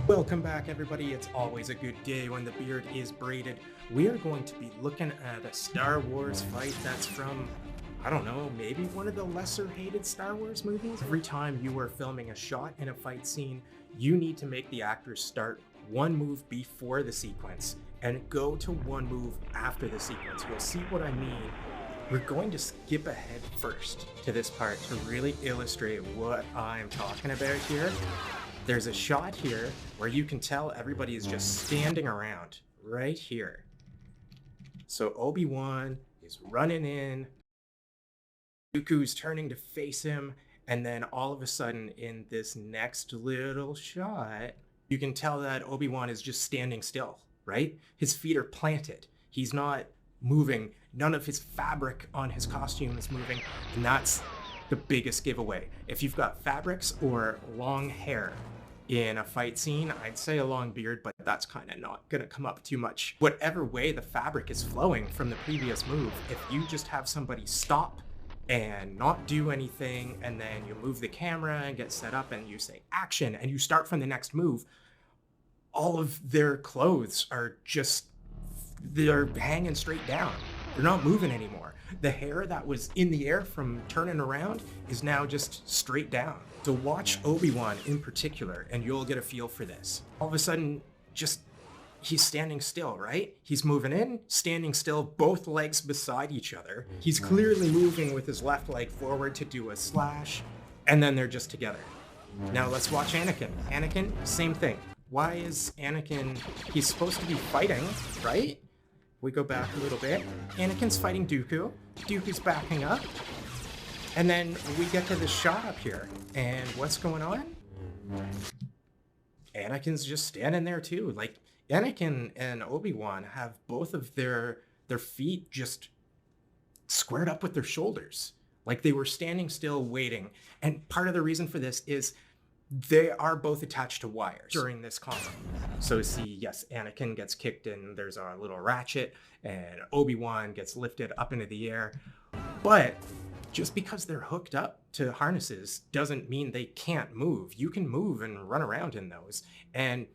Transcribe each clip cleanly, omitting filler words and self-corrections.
Welcome back, everybody. It's always a good day when the beard is braided. We are going to be looking at a Star Wars fight that's from, I don't know, maybe one of the lesser hated Star Wars movies. Every time you are filming a shot in a fight scene, you need to make the actors start one move before the sequence and go to one move after the sequence. You'll see what I mean. We're going to skip ahead first to this part to really illustrate what I'm talking about here. There's a shot here where you can tell everybody is just standing around right here. So Obi-Wan is running in, Dooku's turning to face him, and then all of a sudden in this next little shot, you can tell that Obi-Wan is just standing still, right? His feet are planted. He's not moving. None of his fabric on his costume is moving, and that's the biggest giveaway. If you've got fabrics or long hair in a fight scene, I'd say a long beard, but that's kind of not gonna come up too much. Whatever way the fabric is flowing from the previous move, if you just have somebody stop and not do anything, and then you move the camera and get set up and you say action and you start from the next move, all of their clothes are just, they're hanging straight down. They're not moving anymore. The hair that was in the air from turning around is now just straight down. So watch Obi-Wan in particular, and you'll get a feel for this. All of a sudden, he's standing still, right? He's moving in, standing still, both legs beside each other. He's clearly moving with his left leg forward to do a slash, and then they're just together. Now let's watch Anakin. Anakin, same thing. Why is Anakin, he's supposed to be fighting, right? We go back a little bit. Anakin's fighting Dooku. Dooku's backing up. And then we get to this shot up here. And what's going on? Anakin's just standing there too. Like, Anakin and Obi-Wan have both of their feet just squared up with their shoulders. Like they were standing still waiting. And part of the reason for this is they are both attached to wires during this combo. So see, yes, Anakin gets kicked in, there's a little ratchet, and Obi-Wan gets lifted up into the air. But just because they're hooked up to harnesses doesn't mean they can't move. You can move and run around in those, and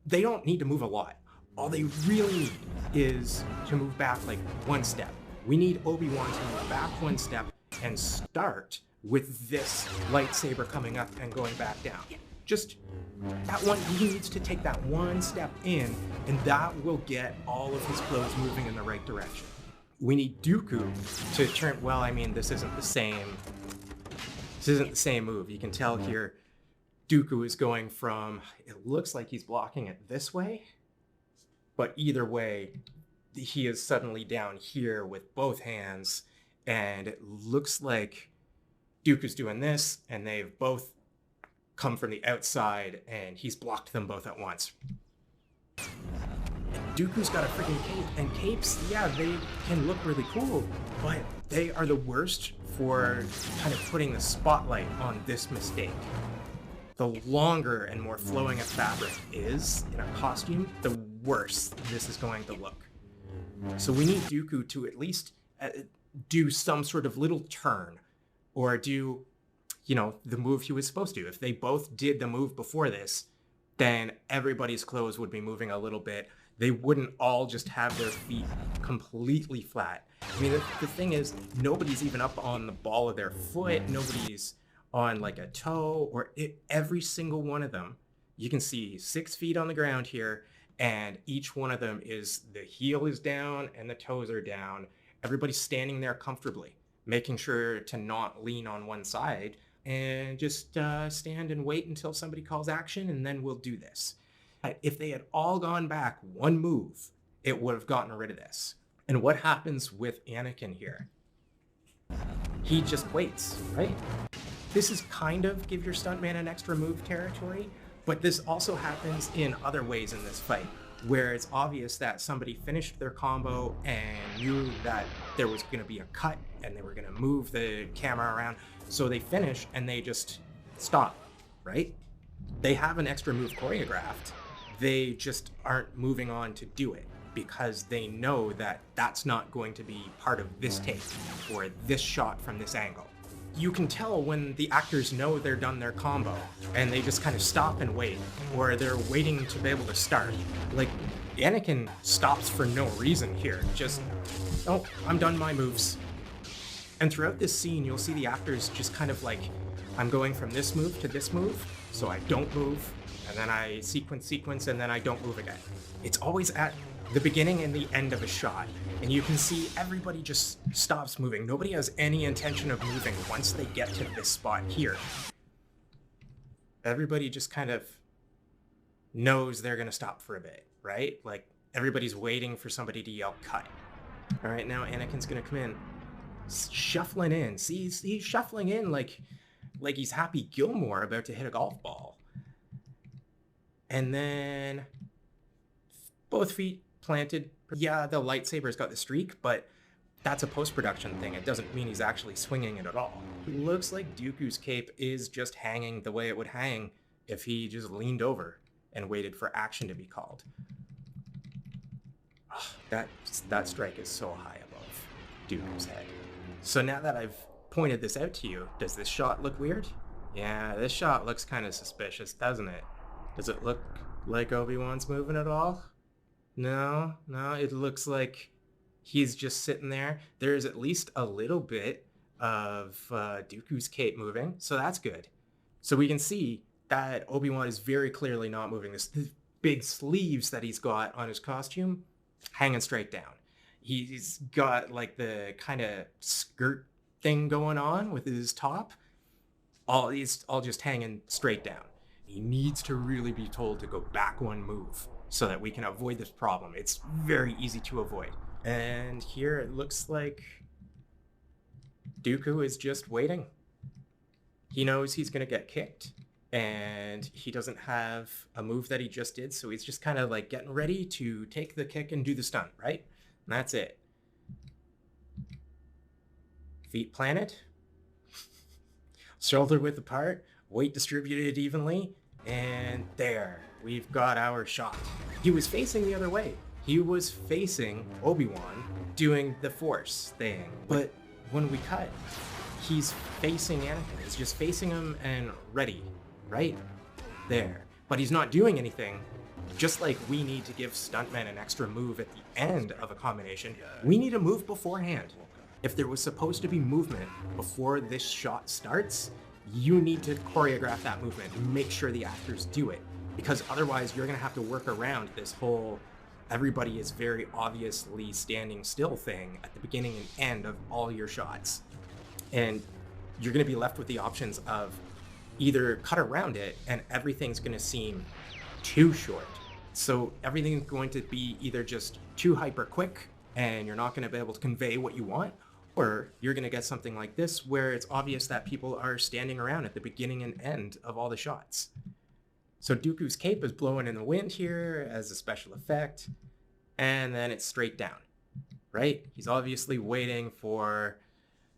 they don't need to move a lot. All they really need is to move back like one step. We need Obi-Wan to move back one step and start with this lightsaber coming up and going back down. Just that one, he needs to take that one step in, and that will get all of his clothes moving in the right direction. We need Dooku to turn, well, I mean, this isn't the same move. You can tell here, Dooku is going from, it looks like he's blocking it this way, but either way, he is suddenly down here with both hands, and it looks like Dooku's doing this, and they've both come from the outside, and he's blocked them both at once. And Dooku's got a freaking cape, and capes, yeah, they can look really cool, but they are the worst for kind of putting the spotlight on this mistake. The longer and more flowing a fabric is in a costume, the worse this is going to look. So we need Dooku to at least do some sort of little turn, or do, you know, the move he was supposed to. If they both did the move before this, then everybody's clothes would be moving a little bit. They wouldn't all just have their feet completely flat. I mean, the thing is, nobody's even up on the ball of their foot. Nobody's on like a toe, or every single one of them. You can see 6 feet on the ground here, and each one of them is, the heel is down and the toes are down. Everybody's standing there comfortably, making sure to not lean on one side, and just stand and wait until somebody calls action, and then we'll do this. If they had all gone back one move, it would have gotten rid of this. And what happens with Anakin here? He just waits, right? This is kind of give your stuntman an extra move territory, but this also happens in other ways in this fight, where it's obvious that somebody finished their combo and knew that there was going to be a cut and they were going to move the camera around. So they finish and they just stop, right? They have an extra move choreographed. They just aren't moving on to do it because they know that that's not going to be part of this take or this shot from this angle. you can tell when the actors know they're done their combo and they just kind of stop and wait, or they're waiting to be able to start. Like, Anakin stops for no reason here. Just, oh, I'm done my moves. And throughout this scene, you'll see the actors just kind of like, I'm going from this move to this move, so I don't move, and then I sequence, and then I don't move again. It's always at the beginning and the end of a shot, and you can see everybody just stops moving. Nobody has any intention of moving once they get to this spot here. Everybody just kind of knows they're gonna stop for a bit, right? Like, everybody's waiting for somebody to yell cut. All right, now Anakin's gonna come in, shuffling in. See, he's shuffling in like he's Happy Gilmore about to hit a golf ball. And then both feet planted. Yeah, the lightsaber's got the streak, but that's a post-production thing. It doesn't mean he's actually swinging it at all. It looks like Dooku's cape is just hanging the way it would hang if he just leaned over and waited for action to be called. Oh, that strike is so high above Dooku's head. So now that I've pointed this out to you, does this shot look weird? Yeah, this shot looks kind of suspicious, doesn't it? Does it look like Obi-Wan's moving at all? No, it looks like he's just sitting there. There's at least a little bit of Dooku's cape moving, so that's good. So we can see that Obi-Wan is very clearly not moving. This big sleeves that he's got on his costume, hanging straight down. He's got like the kind of skirt thing going on with his top. He's all just hanging straight down. He needs to really be told to go back one move so that we can avoid this problem. It's very easy to avoid. And here it looks like Dooku is just waiting. He knows he's going to get kicked, and he doesn't have a move that he just did, so he's just kind of like getting ready to take the kick and do the stunt, right? And that's it. Feet planted, shoulder width apart, weight distributed evenly, and there, we've got our shot. He was facing the other way. He was facing Obi-Wan doing the Force thing. But when we cut, he's facing Anakin. He's just facing him and ready, right? There. But he's not doing anything. Just like we need to give stuntmen an extra move at the end of a combination, we need a move beforehand. If there was supposed to be movement before this shot starts, you need to choreograph that movement and make sure the actors do it. Because otherwise you're gonna have to work around this whole everybody is very obviously standing still thing at the beginning and end of all your shots. And you're gonna be left with the options of either cut around it and everything's gonna seem too short. So everything's going to be either just too hyper quick and you're not gonna be able to convey what you want, or you're gonna get something like this where it's obvious that people are standing around at the beginning and end of all the shots. So Dooku's cape is blowing in the wind here as a special effect, and then it's straight down, right? He's obviously waiting for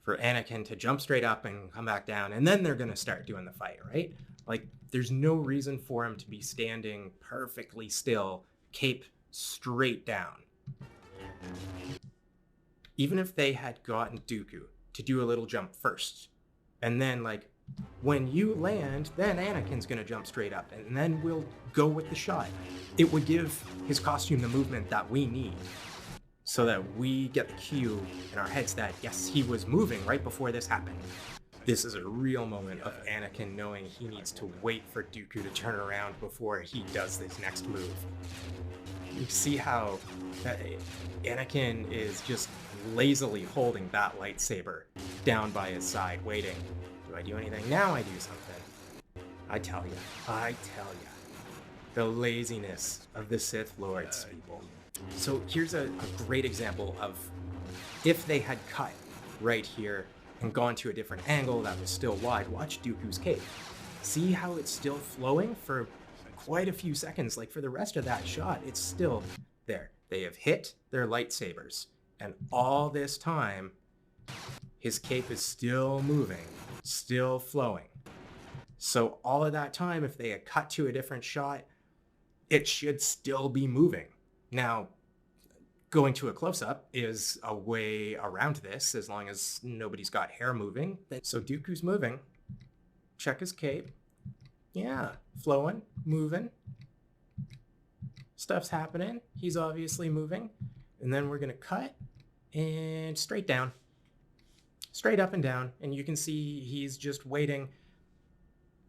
Anakin to jump straight up and come back down, and then they're gonna start doing the fight, right? Like, there's no reason for him to be standing perfectly still, cape straight down. Even if they had gotten Dooku to do a little jump first, and then like, when you land, then Anakin's gonna jump straight up, and then we'll go with the shot. It would give his costume the movement that we need, so that we get the cue in our heads that, yes, he was moving right before this happened. This is a real moment of Anakin knowing he needs to wait for Dooku to turn around before he does this next move. You see how Anakin is just lazily holding that lightsaber down by his side, waiting. Do I do anything? Now I do something. I tell ya. The laziness of the Sith Lords, people. So here's a great example of if they had cut right here and gone to a different angle that was still wide. Watch Dooku's cape. See how it's still flowing for quite a few seconds. Like for the rest of that shot, it's still there. They have hit their lightsabers, and all this time, his cape is still moving, still flowing. So all of that time, if they had cut to a different shot, it should still be moving. Now, Going to a close-up is a way around this, as long as nobody's got hair moving. So Dooku's moving. Check his cape. Yeah, flowing, moving. Stuff's happening. He's obviously moving. And then we're gonna cut and straight down. Straight up and down. And you can see he's just waiting.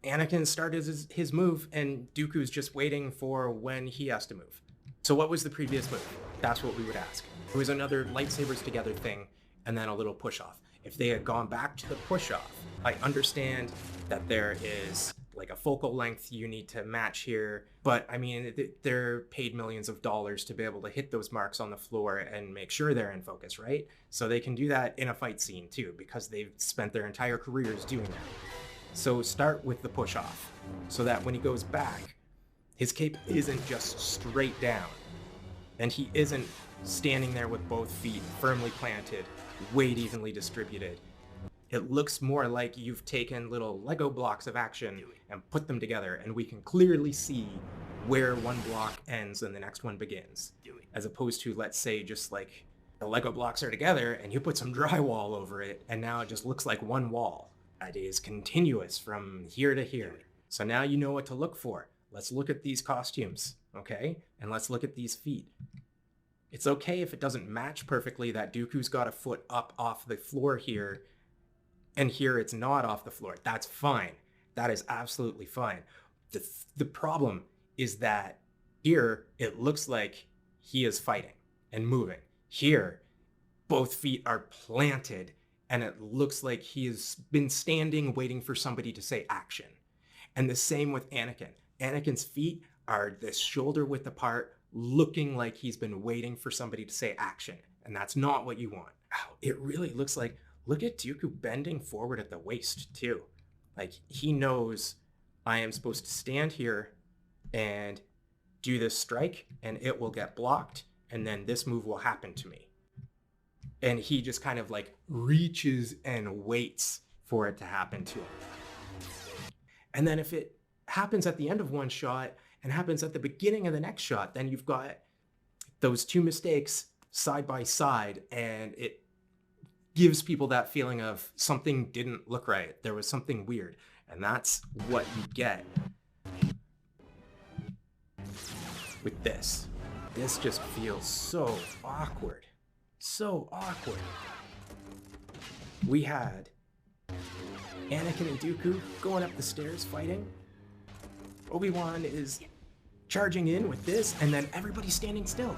Anakin started his move, and Dooku's just waiting for when he has to move. So what was the previous move? That's what we would ask. It was another lightsabers together thing, and then a little push-off. If they had gone back to the push-off, I understand that there is like a focal length you need to match here, but I mean, they're paid millions of dollars to be able to hit those marks on the floor and make sure they're in focus, right? So they can do that in a fight scene too, because they've spent their entire careers doing that. So start with the push-off, so that when he goes back, his cape isn't just straight down, and he isn't standing there with both feet firmly planted, weight evenly distributed. It looks more like you've taken little Lego blocks of action and put them together, and we can clearly see where one block ends and the next one begins. As opposed to, let's say, just like the Lego blocks are together and you put some drywall over it, and now it just looks like one wall. That is continuous from here to here. So now you know what to look for. Let's look at these costumes, okay? And let's look at these feet. It's okay if it doesn't match perfectly that Dooku's got a foot up off the floor here, and here it's not off the floor. That's fine. That is absolutely fine. The problem is that here it looks like he is fighting and moving. Here, both feet are planted, and it looks like he has been standing waiting for somebody to say action. And the same with Anakin. Anakin's feet are this shoulder width apart, looking like he's been waiting for somebody to say action. And that's not what you want. Ow, it really looks like, look at Dooku bending forward at the waist too. Like he knows I am supposed to stand here and do this strike and it will get blocked and then this move will happen to me. And he just kind of like reaches and waits for it to happen to him. And then if it happens at the end of one shot and happens at the beginning of the next shot, then you've got those two mistakes side by side, and it gives people that feeling of something didn't look right. There was something weird, and that's what you get with this. This just feels so awkward. So awkward. We had Anakin and Dooku going up the stairs fighting. Obi-Wan is charging in with this, and then everybody's standing still.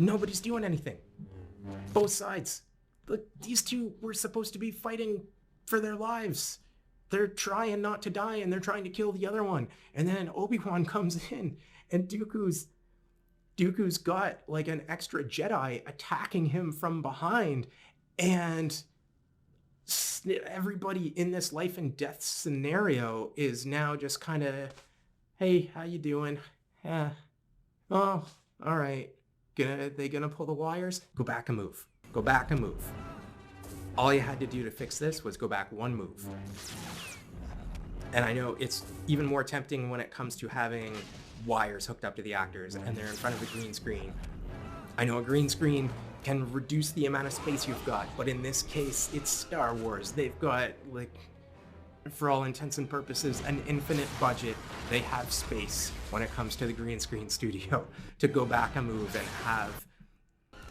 Nobody's doing anything. Both sides. Look, these two were supposed to be fighting for their lives. They're trying not to die, and they're trying to kill the other one. And then Obi-Wan comes in, and Dooku's got like an extra Jedi attacking him from behind, and everybody in this life and death scenario is now just kind of, hey, how you doing? Yeah. Oh, all right. They gonna pull the wires? Go back and move. Go back and move. All you had to do to fix this was go back one move. And I know it's even more tempting when it comes to having wires hooked up to the actors and they're in front of a green screen. I know a green screen can reduce the amount of space you've got, but in this case, it's Star Wars. They've got, like, for all intents and purposes, an infinite budget. They have space when it comes to the green screen studio to go back and move and have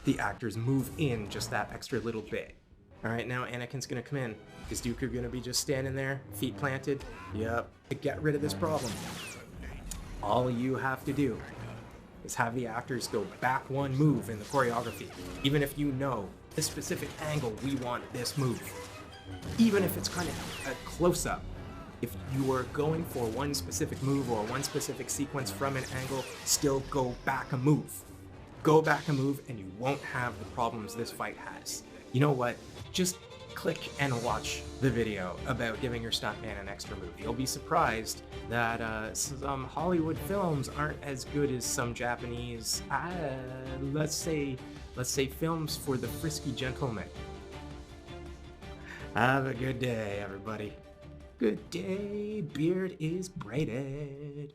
the actors move in just that extra little bit. All right, now Anakin's gonna come in. Is Dooku gonna be just standing there, feet planted? Yep. To get rid of this problem, all you have to do is have the actors go back one move in the choreography. Even if you know this specific angle, we want this move. Even if it's kind of a close-up, if you are going for one specific move or one specific sequence from an angle, still go back a move. Go back a move and you won't have the problems this fight has. You know what? Just click and watch the video about giving your stuntman an extra move. You'll be surprised that some Hollywood films aren't as good as some Japanese, let's say films for the frisky gentleman. Have a good day, everybody. Good day, beard is braided.